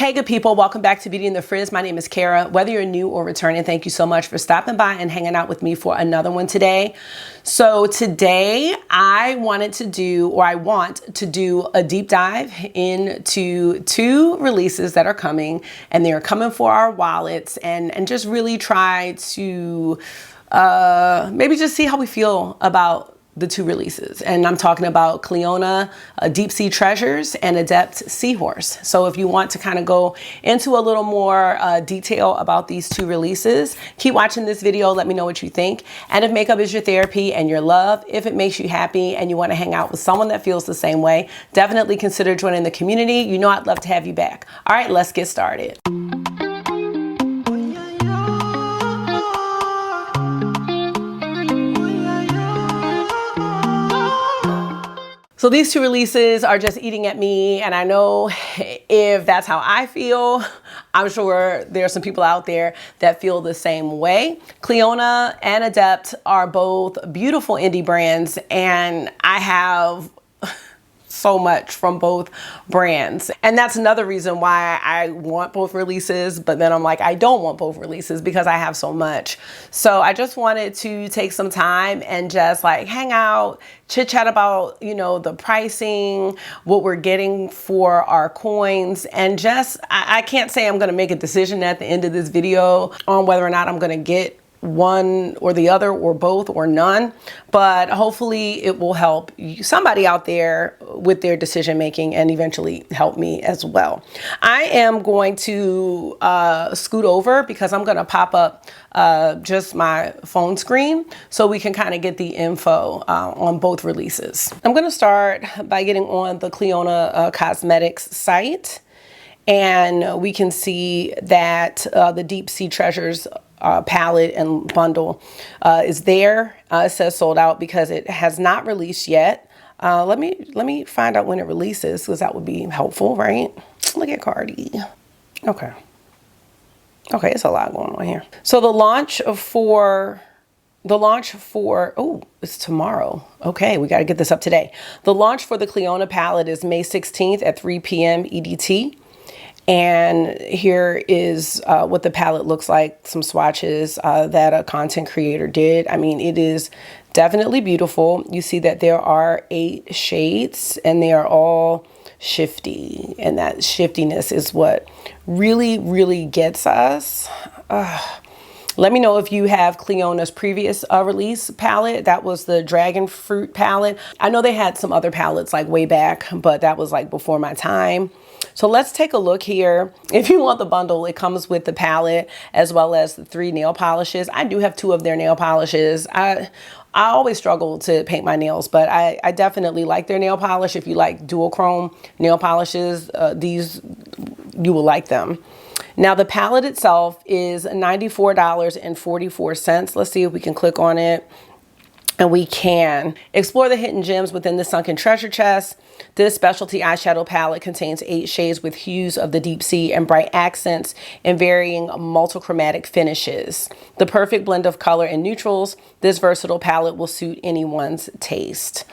Hey good people, welcome back to Beauty in the Frizz. My name is Cara. Whether you're new or returning, thank you so much for stopping by and hanging out with me for another one today. So today I want to do a deep dive into two releases that are coming, and they're coming for our wallets, and just really try to maybe just see how we feel about the two releases. And I'm talking about Cleona Deep Sea Treasures and Adept Seahorse. So if you want to kind of go into a little more detail about these two releases, keep watching this video. Let me know what you think. And if makeup is your therapy and your love, if it makes you happy and you want to hang out with someone that feels the same way, definitely consider joining the community. You know I'd love to have you back. All right, let's get started. So these two releases are just eating at me, and I know if that's how I feel, I'm sure there are some people out there that feel the same way. Cleona and Adept are both beautiful indie brands, and I have so much from both brands. And that's another reason why I want both releases, but then I'm like, I don't want both releases because I have so much. So I just wanted to take some time and just like hang out, chit chat about, you know, the pricing, what we're getting for our coins, and just, I can't say I'm gonna make a decision at the end of this video on whether or not I'm gonna get one or the other or both or none, but hopefully it will help somebody out there with their decision making and eventually help me as well. I am going to scoot over because I'm going to pop up just my phone screen so we can kind of get the info on both releases. I'm going to start by getting on the Cleona Cosmetics site, and we can see that the Deep Sea Treasures palette and bundle is there. It says sold out because it has not released yet. Let me find out when it releases, because that would be helpful, right? Look at Cardi. Okay, it's a lot going on here. So the launch for oh, it's tomorrow. Okay, we got to get this up today. The launch for the Cleona palette is May 16th at 3 p.m. EDT. And here is what the palette looks like, some swatches that a content creator did. I mean, it is definitely beautiful. You see that there are 8 shades and they are all shifty. And that shiftiness is what really, really gets us. Let me know if you have Cleona's previous release palette. That was the Dragon Fruit palette. I know they had some other palettes like way back, but that was like before my time. So let's take a look here. If you want the bundle, it comes with the palette as well as the 3 nail polishes. I do have 2 of their nail polishes. I always struggle to paint my nails, but I definitely like their nail polish. If you like dual chrome nail polishes, these, you will like them. Now the palette itself is $94.44. Let's see if we can click on it. And we can explore the hidden gems within the sunken treasure chest. This specialty eyeshadow palette contains 8 shades with hues of the deep sea and bright accents and varying multichromatic finishes. The perfect blend of color and neutrals, this versatile palette will suit anyone's taste.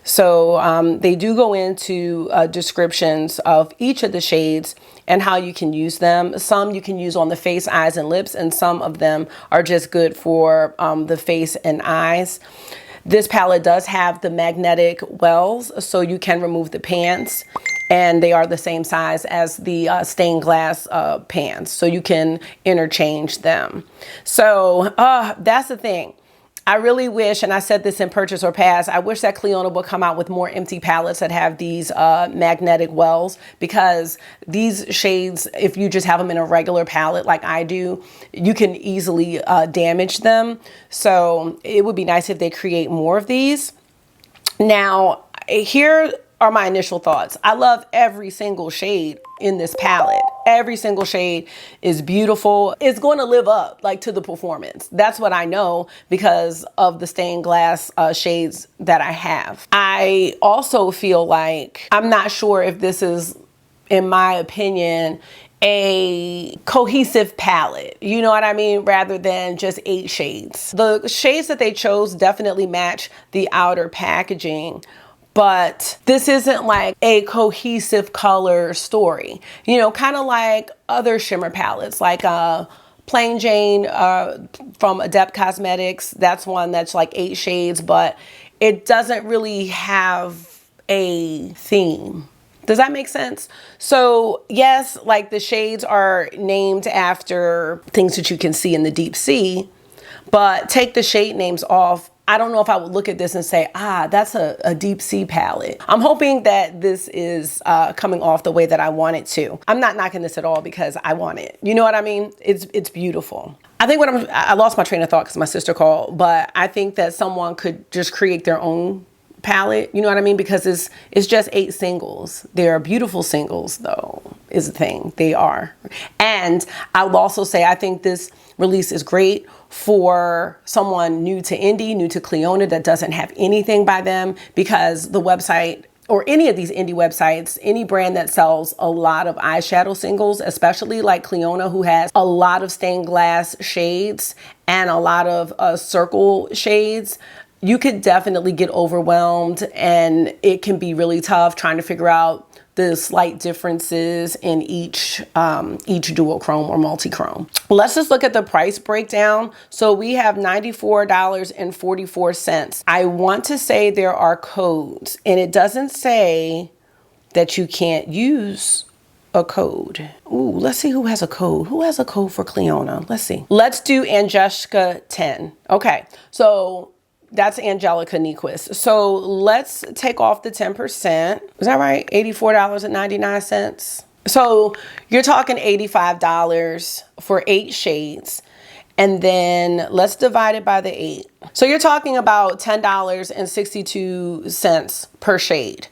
So they do go into descriptions of each of the shades and how you can use them. Some you can use on the face, eyes, and lips, and some of them are just good for the face and eyes. This palette does have the magnetic wells, so you can remove the pans, and they are the same size as the stained glass pans, so you can interchange them. So that's the thing. I really wish, and I said this in Purchase or Pass, I wish that Cleona would come out with more empty palettes that have these magnetic wells, because these shades, if you just have them in a regular palette like I do, you can easily damage them. So it would be nice if they create more of these. Now, here are my initial thoughts. I love every single shade in this palette. Every single shade is beautiful. It's going to live up like to the performance. That's what I know because of the stained glass shades that I have. I also feel like, I'm not sure if this is, in my opinion, a cohesive palette, you know what I mean, rather than just 8 shades. The shades that they chose definitely match the outer packaging, but this isn't like a cohesive color story. You know, kind of like other shimmer palettes, like Plain Jane from Adept Cosmetics. That's one that's like 8 shades, but it doesn't really have a theme. Does that make sense? So yes, like the shades are named after things that you can see in the deep sea, but take the shade names off. I don't know if I would look at this and say, ah, that's a deep sea palette. I'm hoping that this is coming off the way that I want it to. I'm not knocking this at all because I want it. You know what I mean? It's beautiful. I think I lost my train of thought because my sister called, but I think that someone could just create their own palette, you know what I mean? Because it's just 8 singles. They're beautiful singles though, is the thing. They are. And I will also say I think this release is great for someone new to indie, new to Cleona, that doesn't have anything by them, because the website or any of these indie websites, any brand that sells a lot of eyeshadow singles, especially like Cleona, who has a lot of stained glass shades and a lot of circle shades, you could definitely get overwhelmed, and it can be really tough trying to figure out the slight differences in each duochrome or multi-chrome. Let's just look at the price breakdown. So we have $94.44. I want to say there are codes, and it doesn't say that you can't use a code. Ooh, let's see who has a code. Who has a code for Cleona? Let's see. Let's do Angelica 10. Okay, so that's Angelica Nyquist. So let's take off the 10%. Is that right? $84.99. So you're talking $85 for 8 shades. And then let's divide it by the 8. So you're talking about $10.62 per shade.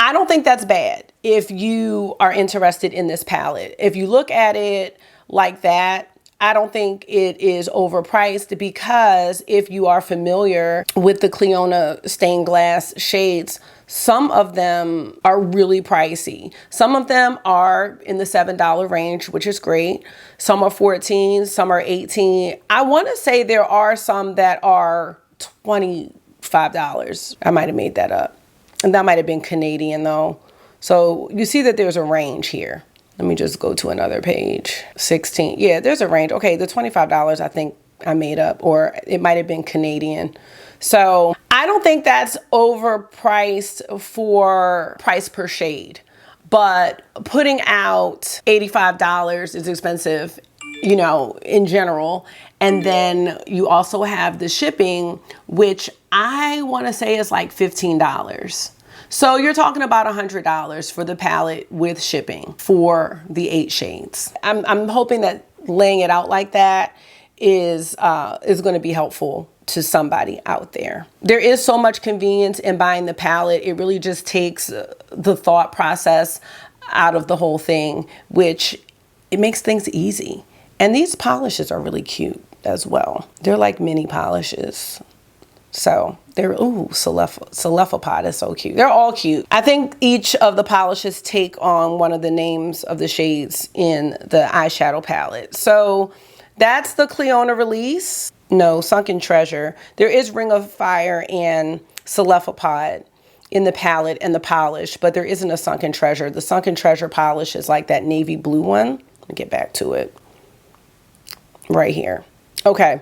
I don't think that's bad if you are interested in this palette. If you look at it like that, I don't think it is overpriced, because if you are familiar with the Cleona stained glass shades, some of them are really pricey. Some of them are in the $7 range, which is great. Some are 14, some are 18. I want to say there are some that are $25. I might have made that up. And that might have been Canadian though. So you see that there's a range here. Let me just go to another page. 16. Yeah, there's a range. Okay, the $25 I think I made up, or it might have been Canadian. So I don't think that's overpriced for price per shade, but putting out $85 is expensive, you know, in general. And then you also have the shipping, which I want to say is like $15. So you're talking about $100 for the palette with shipping for the 8 shades. I'm hoping that laying it out like that is going to be helpful to somebody out there. There is so much convenience in buying the palette. It really just takes the thought process out of the whole thing, which it makes things easy. And these polishes are really cute as well. They're like mini polishes. So they're, ooh, Cephalopods is so cute. They're all cute. I think each of the polishes take on one of the names of the shades in the eyeshadow palette. So that's the Cleona release. No, Sunken Treasure. There is Ring of Fire and Cephalopod in the palette and the polish, but there isn't a Sunken Treasure. The Sunken Treasure polish is like that navy blue one. Let me get back to it. Right here. Okay.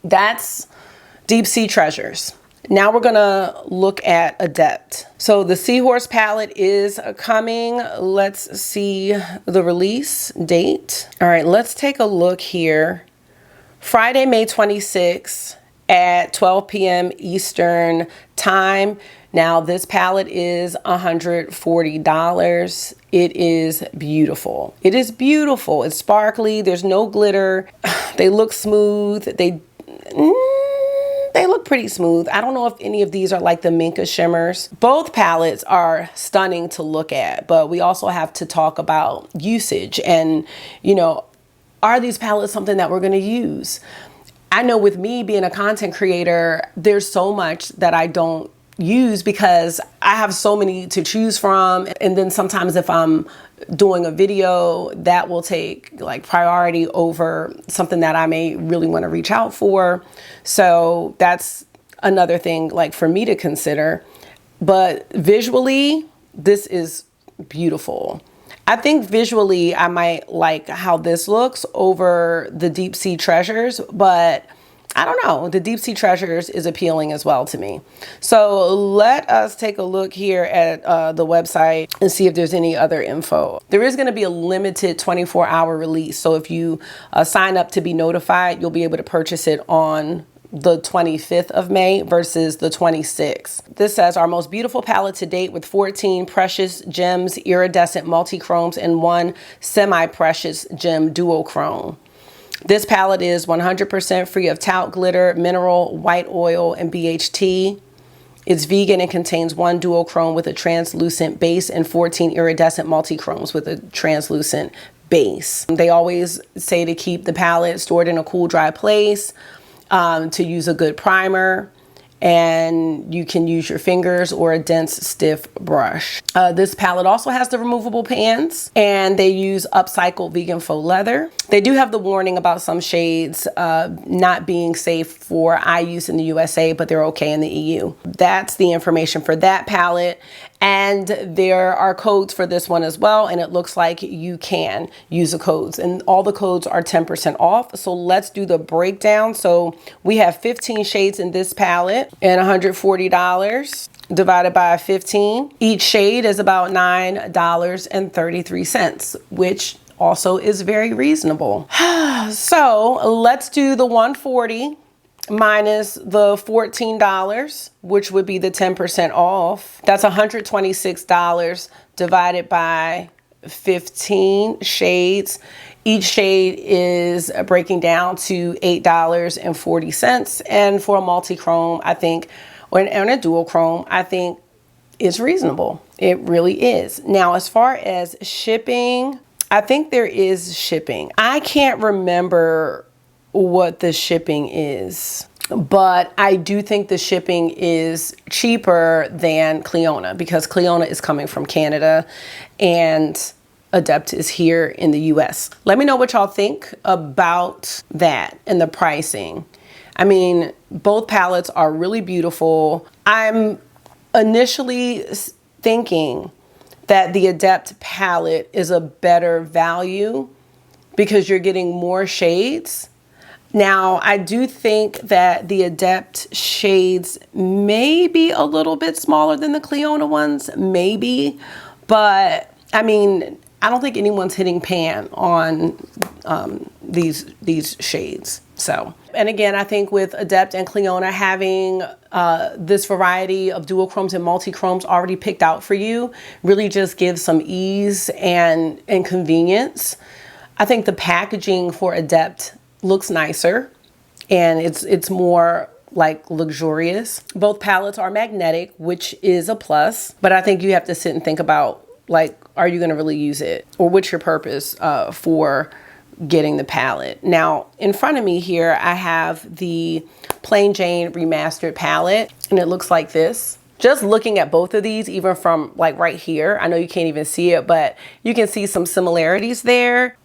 That's Deep Sea Treasures. Now we're gonna look at Adept. So the Seahorse palette is coming. Let's see the release date. All right, let's take a look here. Friday, May 26th at 12 p.m. Eastern time. Now this palette is $140. It is beautiful. It is beautiful. It's sparkly. There's no glitter. They look smooth. They look pretty smooth. I don't know if any of these are like the Minka shimmers. Both palettes are stunning to look at, but we also have to talk about usage and, you know, are these palettes something that we're going to use? I know with me being a content creator, there's so much that I don't use because I have so many to choose from. And then sometimes if I'm doing a video, that will take like priority over something that I may really want to reach out for. So that's another thing like for me to consider. but visually, this is beautiful. I think visually I might like how this looks over the Deep Sea Treasures, but I don't know. The Deep Sea Treasures is appealing as well to me. So let us take a look here at the website and see if there's any other info. There is going to be a limited 24-hour release. So if you sign up to be notified, you'll be able to purchase it on the 25th of May versus the 26th. This says our most beautiful palette to date with 14 precious gems, iridescent multi-chromes, and 1 semi-precious gem duochrome. This palette is 100% free of talc, glitter, mineral, white oil, and BHT. It's vegan and contains 1 duochrome with a translucent base and 14 iridescent multi-chromes with a translucent base. They always say to keep the palette stored in a cool, dry place, to use a good primer, and you can use your fingers or a dense, stiff brush. This palette also has the removable pans, and they use upcycled vegan faux leather. They do have the warning about some shades not being safe for eye use in the USA, but they're okay in the EU. That's the information for that palette. And there are codes for this one as well, and it looks like you can use the codes, and all the codes are 10% off. So let's do the breakdown. So we have 15 shades in this palette and $140 divided by 15. Each shade is about $9.33, which also is very reasonable. So let's do the 140 minus the $14, which would be the 10% off. That's $126 divided by 15 shades. Each shade is breaking down to $8.40. And for a multi-chrome, I think, and a dual chrome, I think is reasonable. It really is. Now, as far as shipping, I think there is shipping. I can't remember what the shipping is, but I do think the shipping is cheaper than Cleona, because Cleona is coming from Canada and Adept is here in the US. Let me know what y'all think about that and the pricing. I mean, both palettes are really beautiful. I'm initially thinking that the Adept palette is a better value because you're getting more shades. Now, I do think that the Adept shades may be a little bit smaller than the Cleona ones, maybe, but I mean, I don't think anyone's hitting pan on these shades. So, and again, I think with Adept and Cleona having this variety of duochromes and multi-chromes already picked out for you really just gives some ease and convenience. I think the packaging for Adept looks nicer and it's more like luxurious. Both palettes are magnetic, which is a plus, but I think you have to sit and think about, like, are you going to really use it, or what's your purpose for getting the palette? Now, in front of me here, I have the Plain Jane Remastered palette, and it looks like this. Just looking at both of these, even from like right here, I know you can't even see it, but you can see some similarities there.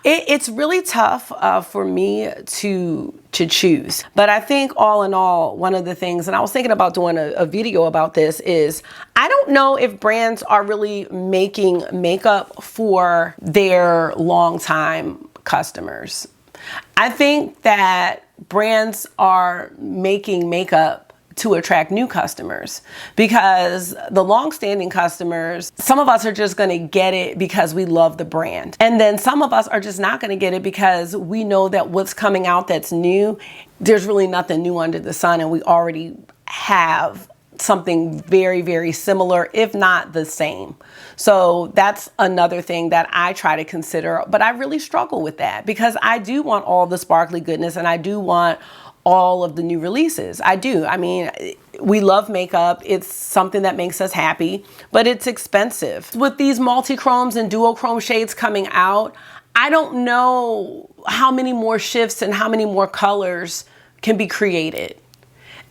It's really tough for me to choose, but I think all in all, one of the things, and I was thinking about doing a video about this, is I don't know if brands are really making makeup for their longtime customers. I think that brands are making makeup to attract new customers, because the long-standing customers, some of us are just going to get it because we love the brand, and then some of us are just not going to get it because we know that what's coming out that's new, there's really nothing new under the sun, and we already have something very, very similar, if not the same. So that's another thing that I try to consider, but I really struggle with that because I do want all the sparkly goodness and I do want all of the new releases. I do. I mean, we love makeup. It's something that makes us happy, but it's expensive. With these multi-chromes and duochrome shades coming out, I don't know how many more shifts and how many more colors can be created.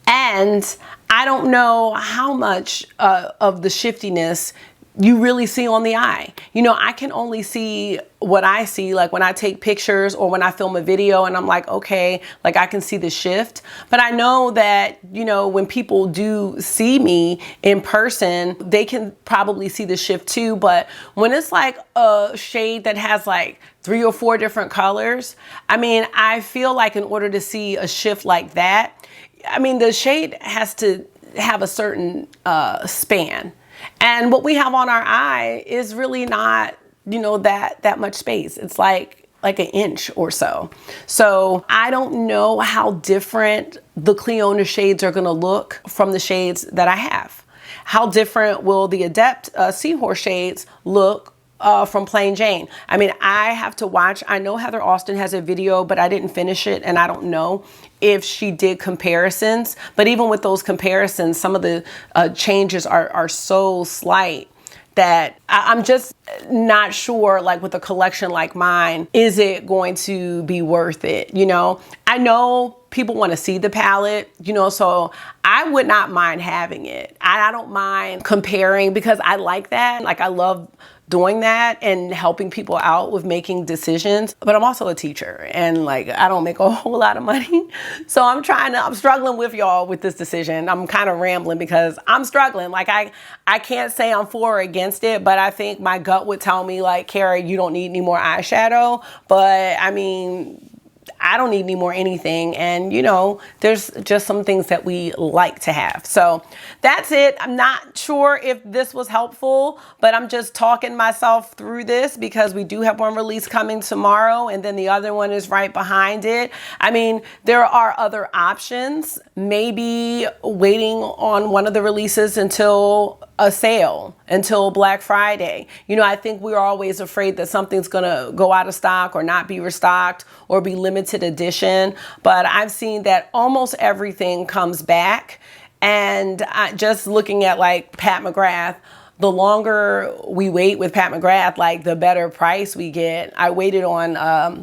And I don't know how much of the shiftiness you really see on the eye. You know, I can only see what I see, like when I take pictures or when I film a video and I'm like, okay, like I can see the shift. But I know that, you know, when people do see me in person, they can probably see the shift too. But when it's like a shade that has like 3 or 4 different colors, I mean, I feel like in order to see a shift like that, I mean, the shade has to have a certain span. And what we have on our eye is really not, you know, that much space. It's like an inch or so. So I don't know how different the Cleona shades are gonna look from the shades that I have. How different will the Adept Seahorse shades look from Plain Jane? I mean, I have to watch. I know Heather Austin has a video, but I didn't finish it, and I don't know if she did comparisons. But even with those comparisons, some of the changes are so slight that I'm just not sure, like with a collection like mine, is it going to be worth it? You know, I know people want to see the palette, you know, so I would not mind having it. I don't mind comparing because I like that. Like I love doing that and helping people out with making decisions. But I'm also a teacher and like I don't make a whole lot of money. So I'm struggling with y'all with this decision. I'm kind of rambling because I'm struggling. Like I can't say I'm for or against it, but I think my gut would tell me like, Cara, you don't need any more eyeshadow. But I mean, I don't need any more anything. And you know, there's just some things that we like to have. So that's it. I'm not sure if this was helpful, but I'm just talking myself through this because we do have one release coming tomorrow and then the other one is right behind it. I mean, there are other options, maybe waiting on one of the releases until a sale, until Black Friday. You know, I think we're always afraid that something's gonna go out of stock or not be restocked or be limited edition. But I've seen that almost everything comes back. And just looking at like Pat McGrath, the longer we wait with Pat McGrath, like the better price we get. I waited on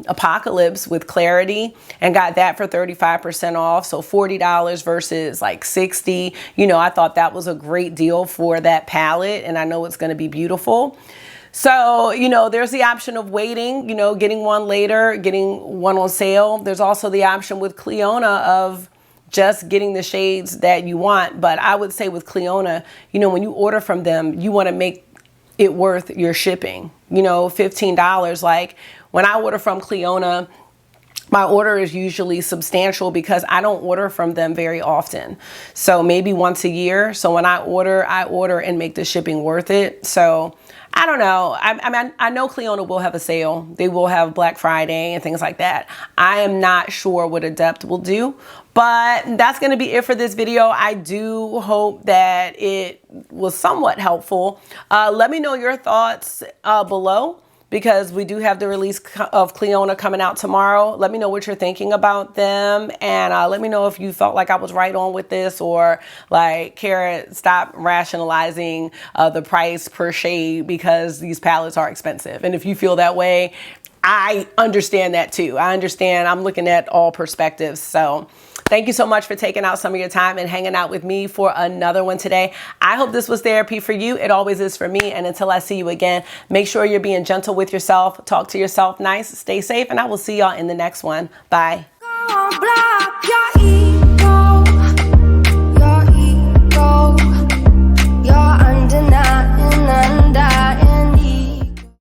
Apocalypse with Clarity and got that for 35% off. So $40 versus like $60. You know, I thought that was a great deal for that palette and I know it's gonna be beautiful. So, you know, there's the option of waiting, you know, getting one later, getting one on sale. There's also the option with Cleona of just getting the shades that you want. But I would say with Cleona, you know, when you order from them, you want to make it worth your shipping. You know, $15. Like when I order from Cleona, my order is usually substantial because I don't order from them very often. So maybe once a year. So when I order and make the shipping worth it. So I don't know. I know Cleona will have a sale. They will have Black Friday and things like that. I am not sure what Adept will do, but that's going to be it for this video. I do hope that it was somewhat helpful. Let me know your thoughts below, because we do have the release of Cleona coming out tomorrow. Let me know what you're thinking about them. And let me know if you felt like I was right on with this or like, Cara, stop rationalizing the price per shade because these palettes are expensive. And if you feel that way, I understand that too. I understand. I'm looking at all perspectives. So thank you so much for taking out some of your time and hanging out with me for another one today. I hope this was therapy for you. It always is for me. And until I see you again, make sure you're being gentle with yourself. Talk to yourself nice. Stay safe. And I will see y'all in the next one. Bye.